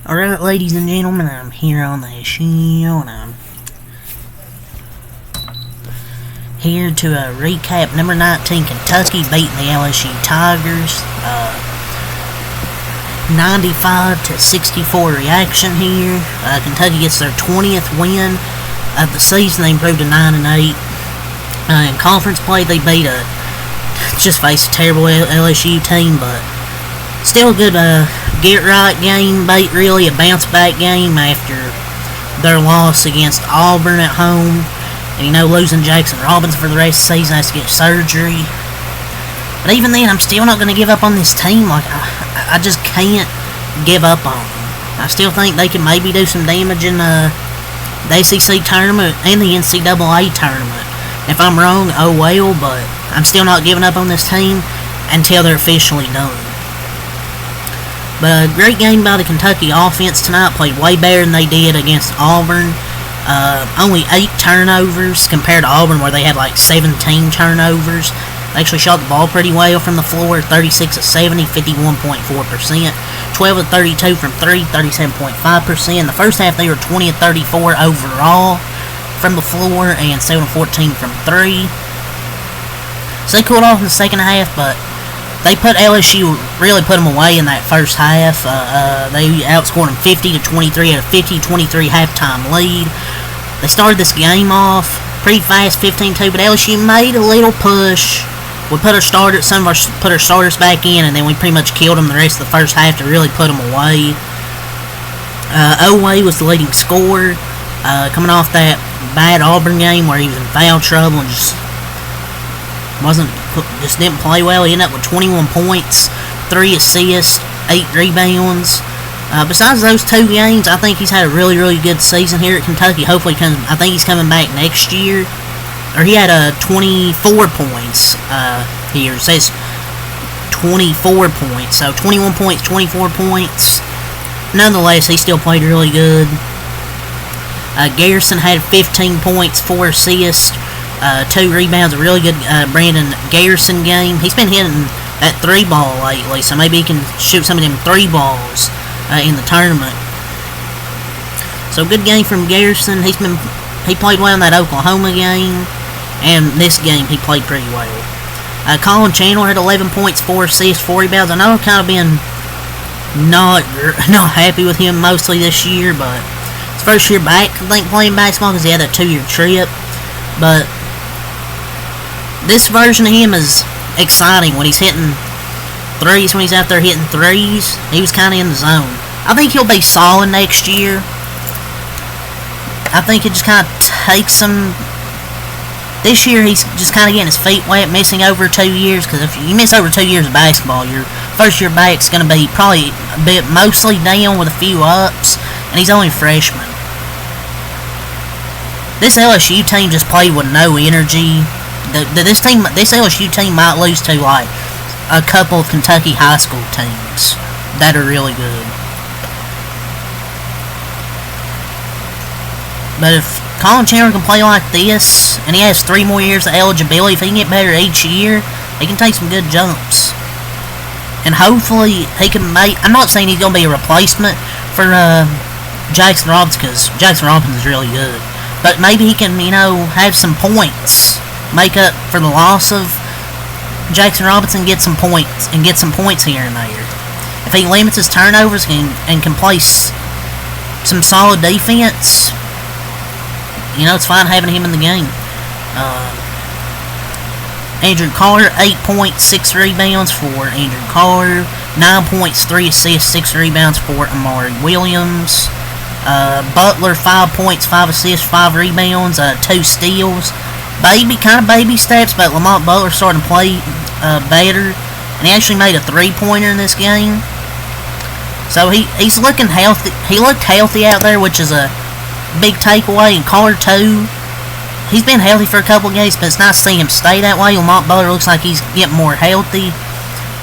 Alright, ladies and gentlemen, I'm here on the show, and I'm here to recap number 19, Kentucky beating the LSU Tigers. 95-64 reaction here. Kentucky gets their 20th win of the season. They improved to 9-8. In conference play, they beat just faced a terrible LSU team, but still a good get-right game, really a bounce-back game after their loss against Auburn at home. And, losing Jackson Robinson for the rest of the season, has to get surgery. But even then, I'm still not going to give up on this team. I just can't give up on them. I still think they can maybe do some damage in the ACC tournament and the NCAA tournament. If I'm wrong, oh well, but I'm still not giving up on this team until they're officially done. But a great game by the Kentucky offense tonight. Played way better than they did against Auburn. Only 8 turnovers compared to Auburn, where they had like 17 turnovers. They actually shot the ball pretty well from the floor. 36 of 70, 51.4%. 12 of 32 from 3, 37.5%. In the first half, they were 20 of 34 overall from the floor and 7 of 14 from 3. So they cooled off in the second half, but they really put them away in that first half. They outscored them 50-23 at a 50-23 halftime lead. They started this game off pretty fast, 15-2, but LSU made a little push. We put our starters back in, and then we pretty much killed them the rest of the first half to really put them away. Oway was the leading scorer, coming off that bad Auburn game where he was in foul trouble and just didn't play well. He ended up with 21 points, 3 assists, 8 rebounds. Besides those 2 games, I think he's had a really, really good season here at Kentucky. Hopefully, I think he's coming back next year. Or he had 24 points here. It says 24 points. So 21 points, 24 points. Nonetheless, he still played really good. Garrison had 15 points, 4 assists, 2 rebounds. A really good Brandon Garrison game. He's been hitting that 3 ball lately, so maybe he can shoot some of them 3 balls in the tournament. So good game from Garrison. He played well in that Oklahoma game, and this game he played pretty well. Colin Chandler had 11 points, 4 assists, 4 rebounds. I know I've kind of been not happy with him mostly this year, but his first year back, I think, playing basketball, because he had a 2-year trip. But this version of him is exciting when he's hitting threes. When he's out there hitting threes, he was kind of in the zone. I think he'll be solid next year. I think it just kind of takes him. This year he's just kind of getting his feet wet, missing over 2 years. Because if you miss over 2 years of basketball, your first year back's going to be probably a bit mostly down with a few ups, and he's only a freshman. This LSU team just played with no energy. This LSU team might lose to like a couple of Kentucky high school teams that are really good. But if Colin Chandler can play like this, and he has 3 more years of eligibility, if he can get better each year, he can take some good jumps. And hopefully he can make. I'm not saying he's going to be a replacement for Jackson Robinson, because Jackson Robinson is really good. But maybe he can, have some points, make up for the loss of Jackson Robinson, get some points here and there. If he limits his turnovers and can play some solid defense, it's fine having him in the game. Andrew Carter, 8 points, 6 rebounds for Andrew Carter. 9 points, 3 assists, 6 rebounds for Amari Williams. Butler, 5 points, 5 assists, 5 rebounds, 2 steals. Baby steps, but Lamont Butler starting to play better. And he actually made a 3-pointer in this game. So he's looking healthy. He looked healthy out there, which is a big takeaway. And Carter, too, he's been healthy for a couple of games, but it's nice to see him stay that way. Lamont Butler looks like he's getting more healthy.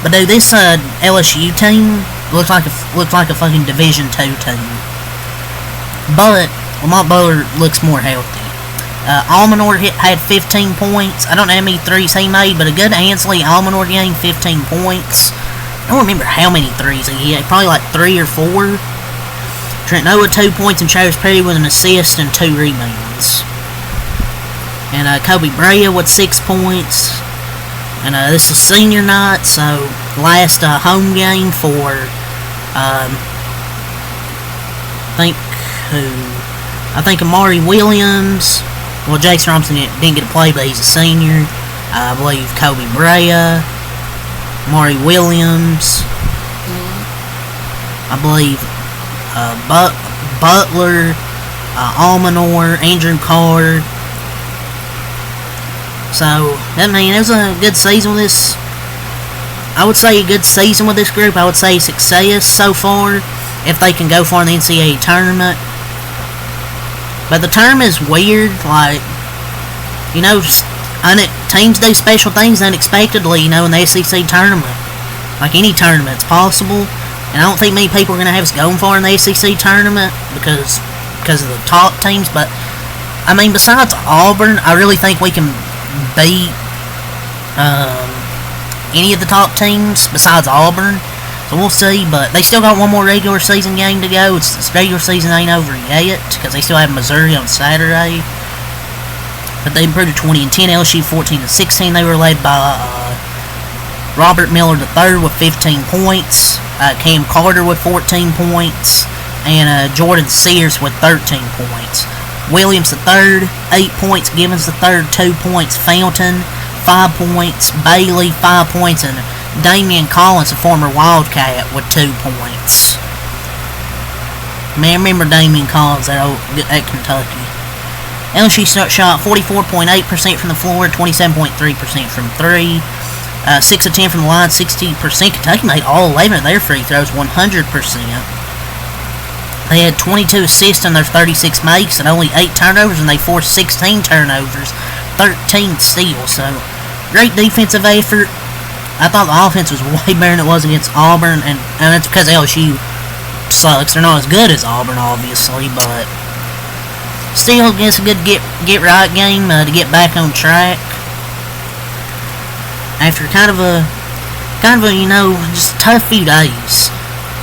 But dude, this LSU team looks like a fucking Division II team. But Lamont Butler looks more healthy. Almanor had 15 points. I don't know how many threes he made, but a good Ansley Almanor game, 15 points. I don't remember how many threes he had. Probably like 3 or 4. Trent Noah 2 points, and Travis Perry with an assist and 2 rebounds. And Kobe Brea with 6 points. And this is senior night, so last home game for I think Amari Williams. Well, Jason Robinson didn't get to play, but he's a senior. I believe Kobe Brea, Amari Williams. I believe Butler, Almanor, Andrew Carr. So, I mean, it was a good season with this. I would say a good season with this group. I would say success so far if they can go far in the NCAA tournament. But the tournament is weird. Like, you know, teams do special things unexpectedly, you know, in the SEC tournament. Like any tournament, it's possible. And I don't think many people are going to have us going far in the SEC tournament because of the top teams. But, I mean, besides Auburn, I really think we can beat any of the top teams besides Auburn. So we'll see, but they still got one more regular season game to go. This regular season ain't over yet because they still have Missouri on Saturday. But they improved to 20-10. LSU 14-16. They were led by Robert Miller III with 15 points, Cam Carter with 14 points, and Jordan Sears with 13 points. Williams III, 8 points. Givens III, 2 points. Fountain, 5 points. Bailey, 5 points. And Damian Collins, a former Wildcat, with 2 points. Man, remember Damian Collins at Kentucky. LSU shot 44.8% from the floor, 27.3% from 3. 6 of 10 from the line, 60%. Kentucky made all 11 of their free throws, 100%. They had 22 assists on their 36 makes and only 8 turnovers, and they forced 16 turnovers, 13 steals. So, great defensive effort. I thought the offense was way better than it was against Auburn, and that's because LSU sucks. They're not as good as Auburn, obviously, but still, against a good get-right game to get back on track. After kind of a you know, just tough few days.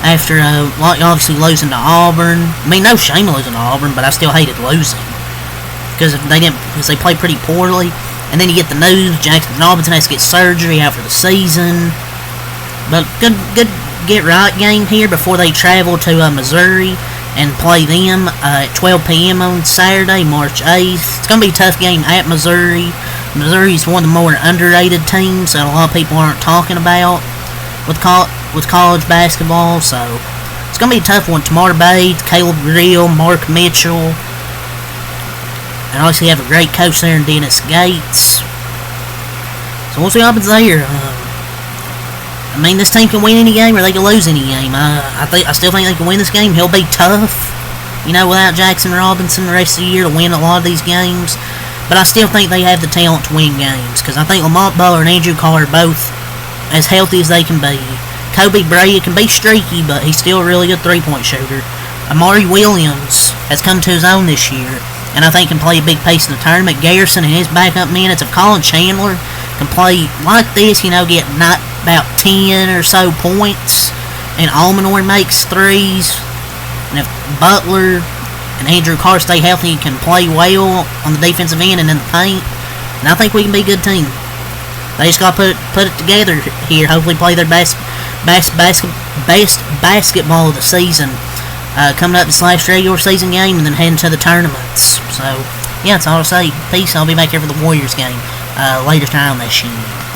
After obviously losing to Auburn. I mean, no shame in losing to Auburn, but I still hated losing because they played pretty poorly. And then you get the news Jackson Robinson has to get surgery after the season. But good get right game here before they travel to Missouri and play them at 12 p.m. on Saturday, March 8th. It's going to be a tough game at Missouri. Missouri is one of the more underrated teams that a lot of people aren't talking about with college basketball. So it's going to be a tough one. Tamar Bates, Caleb Grill, Mark Mitchell. And obviously have a great coach there in Dennis Gates. So we'll see what happens there. I mean, this team can win any game or they can lose any game. I still think they can win this game. He'll be tough, you know, without Jackson Robinson the rest of the year to win a lot of these games. But I still think they have the talent to win games because I think Lamont Butler and Andrew Carr are both as healthy as they can be. Kobe Brea can be streaky, but he's still a really good three-point shooter. Amari Williams has come to his own this year, and I think can play a big piece in the tournament. Garrison and his backup minutes. If Colin Chandler can play like this, you know, get not about 10 or so points, and Almanor makes threes, and if Butler and Andrew Carr stay healthy and can play well on the defensive end and in the paint, and I think we can be a good team. They just got to put it together here. Hopefully play their best basketball of the season. Coming up this last regular season game and then heading to the tournaments. So, yeah, that's all I'll say. Peace. I'll be back here for the Warriors game later tonight on this show.